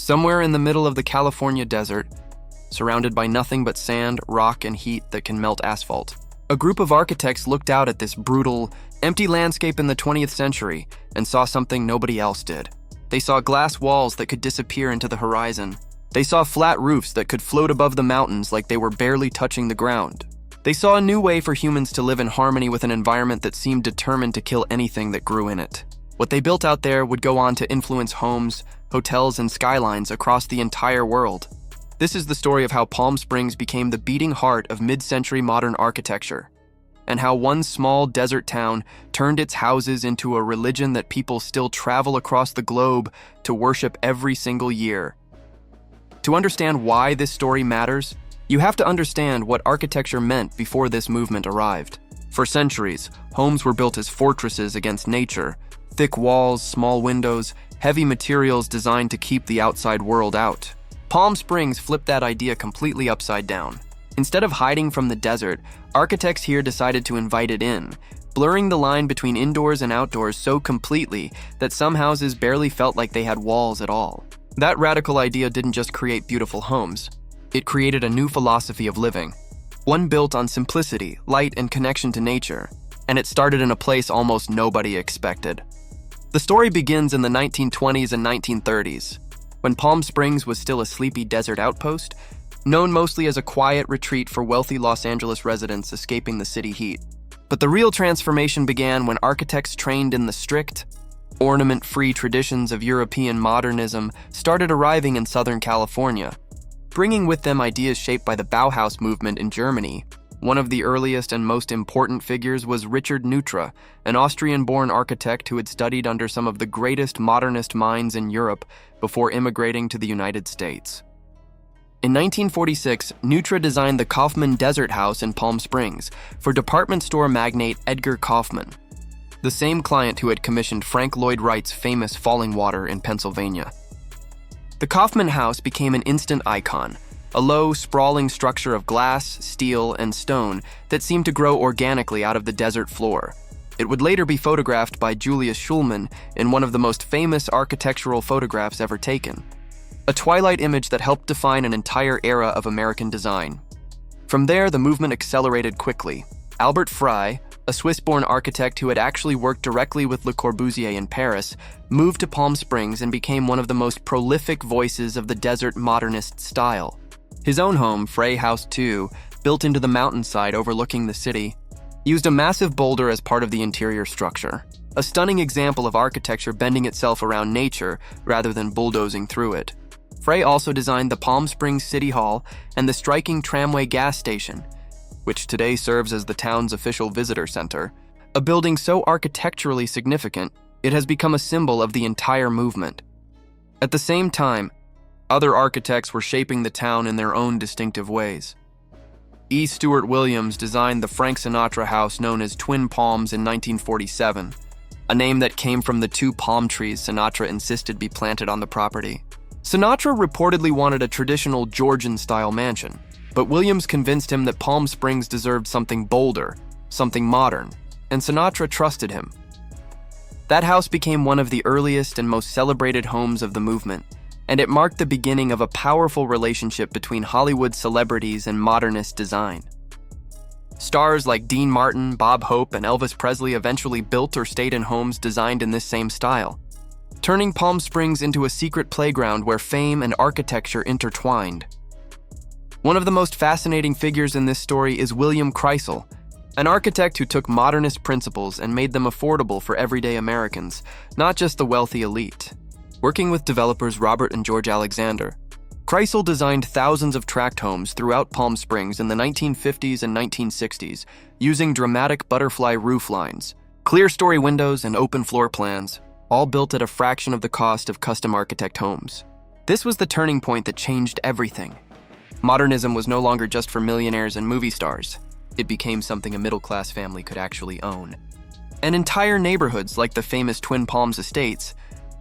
Somewhere in the middle of the California desert, surrounded by nothing but sand, rock, and heat that can melt asphalt, a group of architects looked out at this brutal, empty landscape in the 20th century and saw something nobody else did. They saw glass walls that could disappear into the horizon. They saw flat roofs that could float above the mountains like they were barely touching the ground. They saw a new way for humans to live in harmony with an environment that seemed determined to kill anything that grew in it. What they built out there would go on to influence homes, hotels, and skylines across the entire world. This is the story of how Palm Springs became the beating heart of mid-century modern architecture, and how one small desert town turned its houses into a religion that people still travel across the globe to worship every single year. To understand why this story matters, you have to understand what architecture meant before this movement arrived. For centuries, homes were built as fortresses against nature, thick walls, small windows, heavy materials designed to keep the outside world out. Palm Springs flipped that idea completely upside down. Instead of hiding from the desert, architects here decided to invite it in, blurring the line between indoors and outdoors so completely that some houses barely felt like they had walls at all. That radical idea didn't just create beautiful homes. It created a new philosophy of living, one built on simplicity, light, and connection to nature, and it started in a place almost nobody expected. The story begins in the 1920s and 1930s, when Palm Springs was still a sleepy desert outpost, known mostly as a quiet retreat for wealthy Los Angeles residents escaping the city heat. But the real transformation began when architects trained in the strict, ornament-free traditions of European modernism started arriving in Southern California, bringing with them ideas shaped by the Bauhaus movement in Germany. One of the earliest and most important figures was Richard Neutra, an Austrian-born architect who had studied under some of the greatest modernist minds in Europe before immigrating to the United States. In 1946, Neutra designed the Kaufmann Desert House in Palm Springs for department store magnate Edgar Kaufmann, the same client who had commissioned Frank Lloyd Wright's famous Falling Water in Pennsylvania. The Kaufmann House became an instant icon, a low, sprawling structure of glass, steel, and stone that seemed to grow organically out of the desert floor. It would later be photographed by Julius Schulman in one of the most famous architectural photographs ever taken, a twilight image that helped define an entire era of American design. From there, the movement accelerated quickly. Albert Frey, a Swiss-born architect who had actually worked directly with Le Corbusier in Paris, moved to Palm Springs and became one of the most prolific voices of the desert modernist style. His own home, Frey House 2, built into the mountainside overlooking the city, used a massive boulder as part of the interior structure, a stunning example of architecture bending itself around nature rather than bulldozing through it. Frey also designed the Palm Springs City Hall and the striking tramway gas station, which today serves as the town's official visitor center, a building so architecturally significant it has become a symbol of the entire movement. At the same time, other architects were shaping the town in their own distinctive ways. E. Stewart Williams designed the Frank Sinatra house known as Twin Palms in 1947, a name that came from the two palm trees Sinatra insisted be planted on the property. Sinatra reportedly wanted a traditional Georgian-style mansion, but Williams convinced him that Palm Springs deserved something bolder, something modern, and Sinatra trusted him. That house became one of the earliest and most celebrated homes of the movement, and it marked the beginning of a powerful relationship between Hollywood celebrities and modernist design. Stars like Dean Martin, Bob Hope, and Elvis Presley eventually built or stayed in homes designed in this same style, turning Palm Springs into a secret playground where fame and architecture intertwined. One of the most fascinating figures in this story is William Kreisel, an architect who took modernist principles and made them affordable for everyday Americans, not just the wealthy elite. Working with developers Robert and George Alexander, Kreisel designed thousands of tract homes throughout Palm Springs in the 1950s and 1960s, using dramatic butterfly roof lines, clear-story windows, and open floor plans, all built at a fraction of the cost of custom architect homes. This was the turning point that changed everything. Modernism was no longer just for millionaires and movie stars. It became something a middle-class family could actually own. And entire neighborhoods, like the famous Twin Palms estates,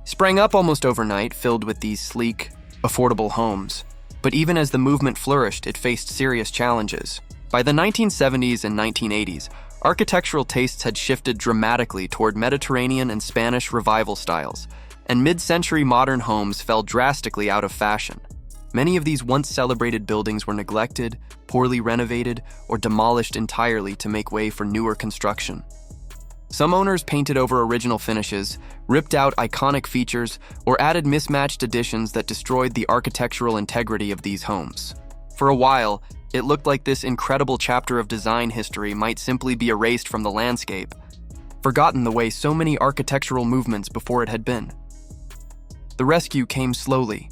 sprang up almost overnight, filled with these sleek, affordable homes. But even as the movement flourished, it faced serious challenges. By the 1970s and 1980s, architectural tastes had shifted dramatically toward Mediterranean and Spanish revival styles, and mid-century modern homes fell drastically out of fashion. Many of these once celebrated buildings were neglected, poorly renovated, or demolished entirely to make way for newer construction. Some owners painted over original finishes, ripped out iconic features, or added mismatched additions that destroyed the architectural integrity of these homes. For a while, it looked like this incredible chapter of design history might simply be erased from the landscape, forgotten the way so many architectural movements before it had been. The rescue came slowly,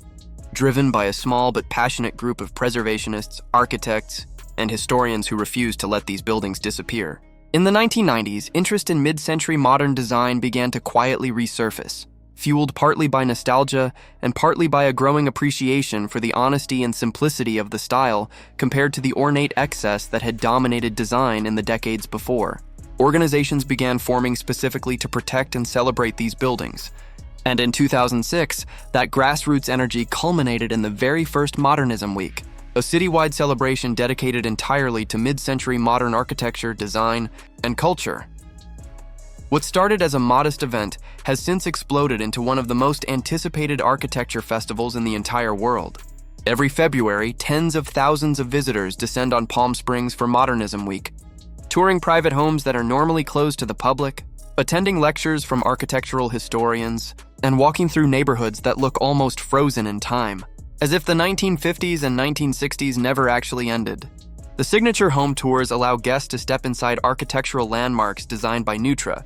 driven by a small but passionate group of preservationists, architects, and historians who refused to let these buildings disappear. In the 1990s, interest in mid-century modern design began to quietly resurface, fueled partly by nostalgia and partly by a growing appreciation for the honesty and simplicity of the style compared to the ornate excess that had dominated design in the decades before. Organizations began forming specifically to protect and celebrate these buildings. And in 2006, that grassroots energy culminated in the very first Modernism Week, a citywide celebration dedicated entirely to mid-century modern architecture, design, and culture. What started as a modest event has since exploded into one of the most anticipated architecture festivals in the entire world. Every February, tens of thousands of visitors descend on Palm Springs for Modernism Week, touring private homes that are normally closed to the public, attending lectures from architectural historians, and walking through neighborhoods that look almost frozen in time, as if the 1950s and 1960s never actually ended. The signature home tours allow guests to step inside architectural landmarks designed by Neutra,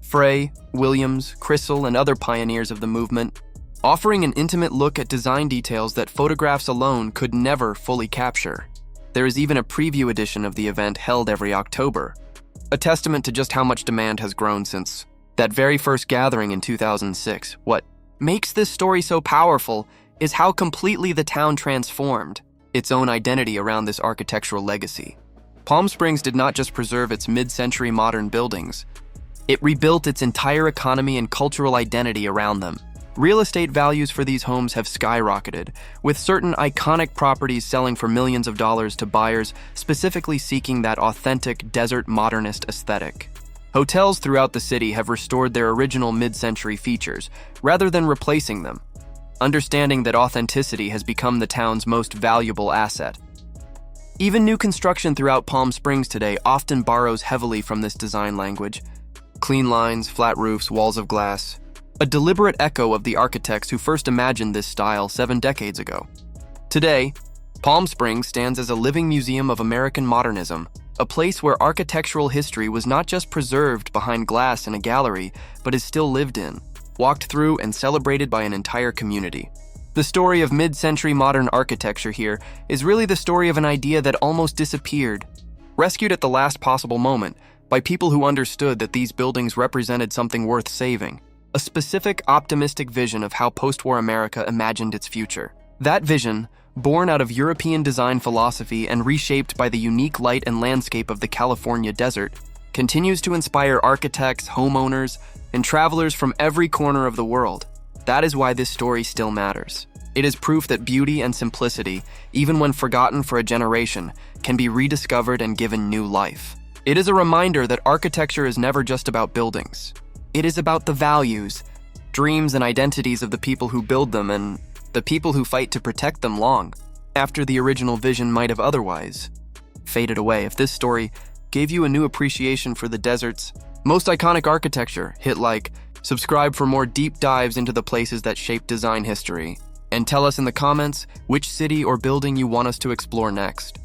Frey, Williams, Crystal, and other pioneers of the movement, offering an intimate look at design details that photographs alone could never fully capture. There is even a preview edition of the event held every October, a testament to just how much demand has grown since that very first gathering in 2006. What makes this story so powerful is how completely the town transformed its own identity around this architectural legacy. Palm Springs did not just preserve its mid-century modern buildings, it rebuilt its entire economy and cultural identity around them. Real estate values for these homes have skyrocketed, with certain iconic properties selling for millions of dollars to buyers specifically seeking that authentic desert modernist aesthetic. Hotels throughout the city have restored their original mid-century features, rather than replacing them, understanding that authenticity has become the town's most valuable asset. Even new construction throughout Palm Springs today often borrows heavily from this design language. Clean lines, flat roofs, walls of glass, a deliberate echo of the architects who first imagined this style 7 decades ago. Today, Palm Springs stands as a living museum of American modernism, a place where architectural history was not just preserved behind glass in a gallery, but is still lived in, walked through, and celebrated by an entire community. The story of mid-century modern architecture here is really the story of an idea that almost disappeared, rescued at the last possible moment by people who understood that these buildings represented something worth saving, a specific, optimistic vision of how post-war America imagined its future. That vision, born out of European design philosophy and reshaped by the unique light and landscape of the California desert, continues to inspire architects, homeowners, and travelers from every corner of the world. That is why this story still matters. It is proof that beauty and simplicity, even when forgotten for a generation, can be rediscovered and given new life. It is a reminder that architecture is never just about buildings. It is about the values, dreams, and identities of the people who build them and the people who fight to protect them long after the original vision might have otherwise faded away. If this story gave you a new appreciation for the desert's most iconic architecture, hit like, subscribe for more deep dives into the places that shape design history, and tell us in the comments which city or building you want us to explore next.